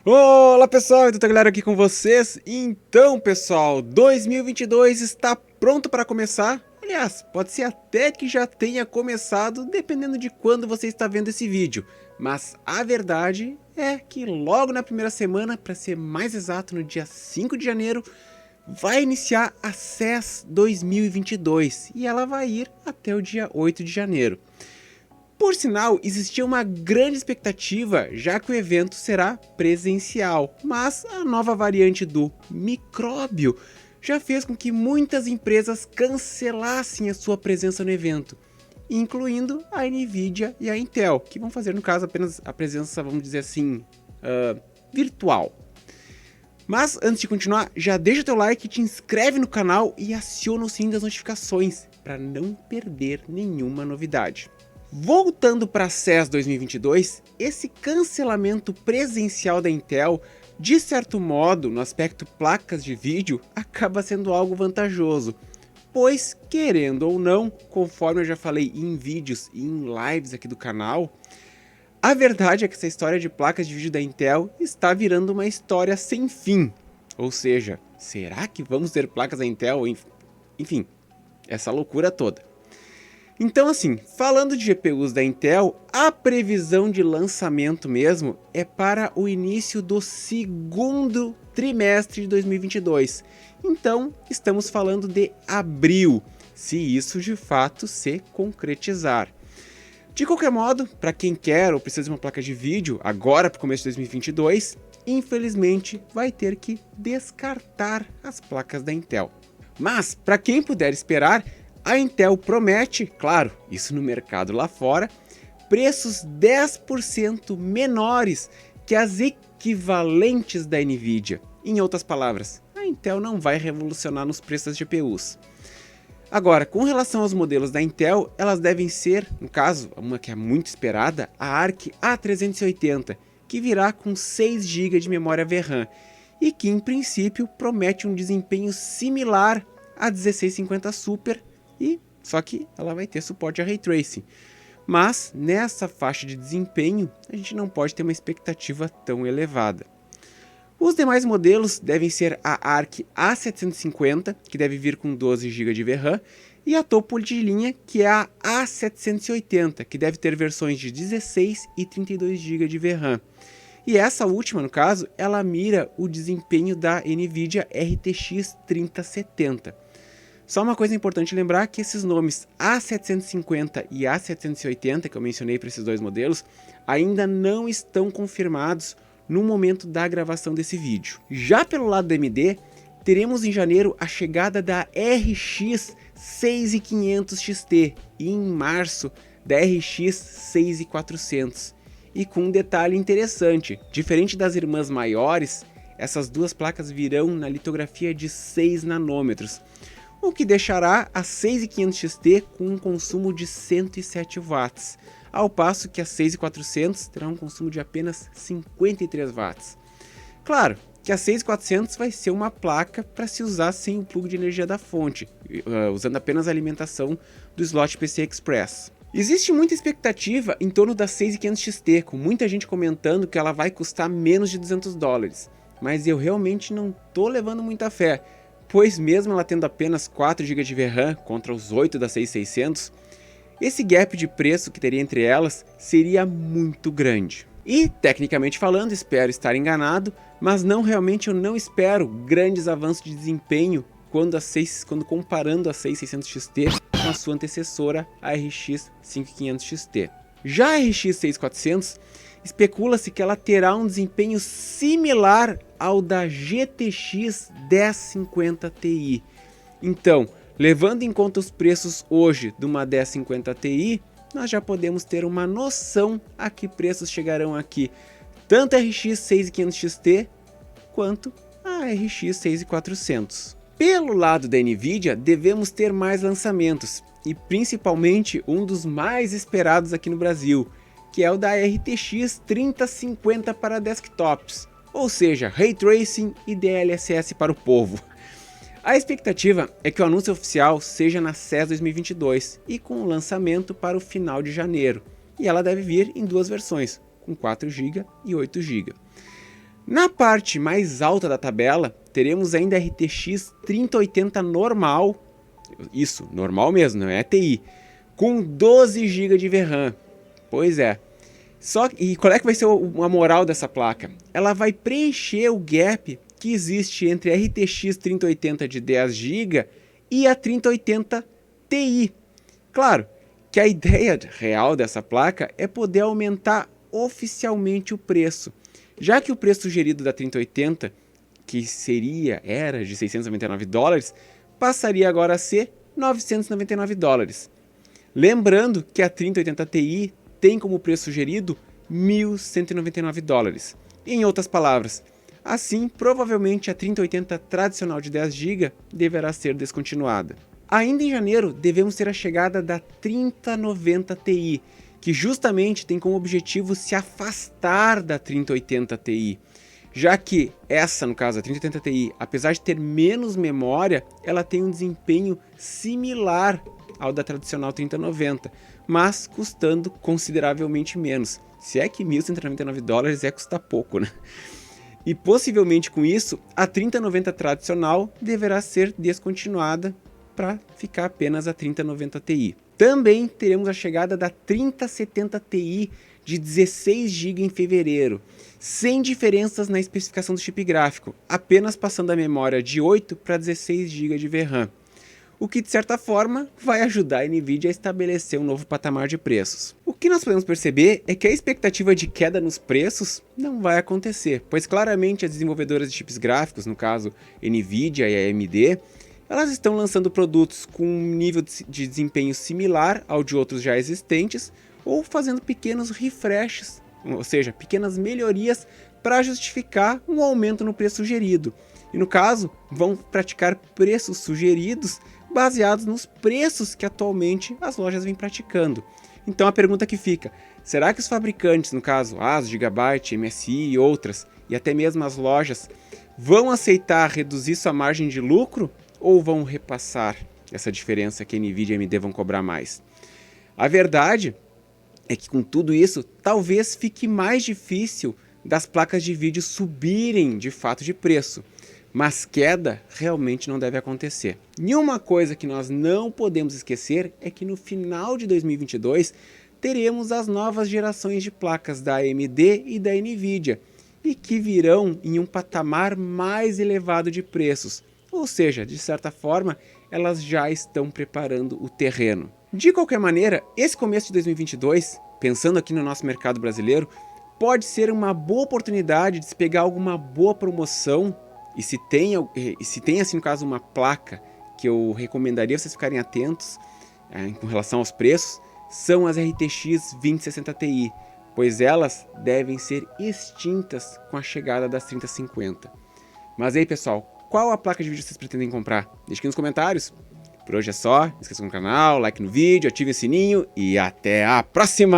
Olá pessoal, então galera aqui com vocês. Então pessoal, 2022 está pronto para começar. Aliás, pode ser até que já tenha começado, dependendo de quando você está vendo esse vídeo. Mas a verdade é que logo na primeira semana, para ser mais exato no dia 5 de janeiro, vai iniciar a CES 2022 e ela vai ir até o dia 8 de janeiro. Por sinal, existia uma grande expectativa, já que o evento será presencial, mas a nova variante do micróbio já fez com que muitas empresas cancelassem a sua presença no evento, incluindo a Nvidia e a Intel, que vão fazer no caso apenas a presença, vamos dizer assim, virtual. Mas antes de continuar, já deixa o teu like, te inscreve no canal e aciona o sininho das notificações para não perder nenhuma novidade. Voltando para a CES 2022, esse cancelamento presencial da Intel, de certo modo, no aspecto placas de vídeo, acaba sendo algo vantajoso, pois, querendo ou não, conforme eu já falei em vídeos e em lives aqui do canal, a verdade é que essa história de placas de vídeo da Intel está virando uma história sem fim. Ou seja, será que vamos ter placas da Intel? Enfim, essa loucura toda. Então assim, falando de GPUs da Intel, a previsão de lançamento mesmo é para o início do segundo trimestre de 2022. Então, estamos falando de abril, se isso de fato se concretizar. De qualquer modo, para quem quer ou precisa de uma placa de vídeo agora para o começo de 2022, infelizmente vai ter que descartar as placas da Intel. Mas, para quem puder esperar, a Intel promete, claro, isso no mercado lá fora, preços 10% menores que as equivalentes da Nvidia. Em outras palavras, a Intel não vai revolucionar nos preços das GPUs. Agora, com relação aos modelos da Intel, elas devem ser, no caso, uma que é muito esperada, a Arc A380, que virá com 6 GB de memória VRAM e que, em princípio, promete um desempenho similar à 1650 Super, só que ela vai ter suporte a Ray Tracing. Mas, nessa faixa de desempenho, a gente não pode ter uma expectativa tão elevada. Os demais modelos devem ser a Arc A750, que deve vir com 12 GB de VRAM, e a topo de linha, que é a A780, que deve ter versões de 16 e 32 GB de VRAM. E essa última, no caso, ela mira o desempenho da Nvidia RTX 3070. Só uma coisa importante lembrar que esses nomes A750 e A780, que eu mencionei para esses dois modelos, ainda não estão confirmados no momento da gravação desse vídeo. Já pelo lado da AMD, teremos em janeiro a chegada da RX 6500 XT e em março da RX 6400. E com um detalhe interessante, diferente das irmãs maiores, essas duas placas virão na litografia de 6 nanômetros, o que deixará a 6500 XT com um consumo de 107 watts, ao passo que a 6400 terá um consumo de apenas 53 watts. Claro que a 6400 vai ser uma placa para se usar sem o plug de energia da fonte, usando apenas a alimentação do slot PCI Express. Existe muita expectativa em torno da 6500 XT, com muita gente comentando que ela vai custar menos de $200, mas eu realmente não estou levando muita fé, pois mesmo ela tendo apenas 4 GB de VRAM contra os 8 da 6600, esse gap de preço que teria entre elas seria muito grande. E, tecnicamente falando, espero estar enganado, mas realmente eu não espero grandes avanços de desempenho quando comparando a 6600 XT com a sua antecessora, a RX 5500 XT. Já a RX 6400, especula-se que ela terá um desempenho similar ao da GTX 1050 Ti. Então, levando em conta os preços hoje de uma 1050 Ti, nós já podemos ter uma noção a que preços chegarão aqui, tanto a RX 6500 XT quanto a RX 6400. Pelo lado da Nvidia, devemos ter mais lançamentos, e principalmente um dos mais esperados aqui no Brasil, que é o da RTX 3050 para desktops, ou seja, Ray Tracing e DLSS para o povo. A expectativa é que o anúncio oficial seja na CES 2022 e com o lançamento para o final de janeiro, e ela deve vir em duas versões, com 4 GB e 8 GB. Na parte mais alta da tabela, teremos ainda a RTX 3080 normal, isso, normal mesmo, não é TI, com 12 GB de VRAM. Pois é. E qual é que vai ser a moral dessa placa? Ela vai preencher o gap que existe entre a RTX 3080 de 10 GB e a 3080 Ti. Claro que a ideia real dessa placa é poder aumentar oficialmente o preço, já que o preço sugerido da 3080, que era de $699, passaria agora a ser $999. Lembrando que a 3080 Ti tem como preço sugerido $1.199. Em outras palavras, assim, provavelmente a 3080 tradicional de 10 GB deverá ser descontinuada. Ainda em janeiro, devemos ter a chegada da 3090 Ti, que justamente tem como objetivo se afastar da 3080 Ti, já que essa, no caso, a 3080 Ti, apesar de ter menos memória, ela tem um desempenho similar ao da tradicional 3090, mas custando consideravelmente menos. Se é que $1.199 custa pouco, né? E possivelmente com isso, a 3090 tradicional deverá ser descontinuada para ficar apenas a 3090 Ti. Também teremos a chegada da 3070 Ti de 16 GB em fevereiro, sem diferenças na especificação do chip gráfico, apenas passando a memória de 8 para 16 GB de VRAM, o que de certa forma vai ajudar a Nvidia a estabelecer um novo patamar de preços. O que nós podemos perceber é que a expectativa de queda nos preços não vai acontecer, pois claramente as desenvolvedoras de chips gráficos, no caso Nvidia e a AMD, elas estão lançando produtos com um nível de desempenho similar ao de outros já existentes, ou fazendo pequenos refreshes, ou seja, pequenas melhorias para justificar um aumento no preço sugerido. E no caso, vão praticar preços sugeridos baseados nos preços que atualmente as lojas vêm praticando. Então a pergunta que fica, será que os fabricantes, no caso ASUS, Gigabyte, MSI e outras, e até mesmo as lojas, vão aceitar reduzir sua margem de lucro ou vão repassar essa diferença que a Nvidia e a AMD vão cobrar mais? A verdade é que com tudo isso, talvez fique mais difícil das placas de vídeo subirem de fato de preço, mas queda realmente não deve acontecer. E uma coisa que nós não podemos esquecer é que no final de 2022 teremos as novas gerações de placas da AMD e da Nvidia, e que virão em um patamar mais elevado de preços, ou seja, de certa forma, elas já estão preparando o terreno. De qualquer maneira, esse começo de 2022, pensando aqui no nosso mercado brasileiro, pode ser uma boa oportunidade de se pegar alguma boa promoção. E se tem assim no caso uma placa que eu recomendaria vocês ficarem atentos com relação aos preços, são as RTX 2060 Ti, pois elas devem ser extintas com a chegada das 3050. Mas aí pessoal, qual a placa de vídeo vocês pretendem comprar? Deixe aqui nos comentários. Por hoje é só, inscreva-se no canal, like no vídeo, ative o sininho e até a próxima!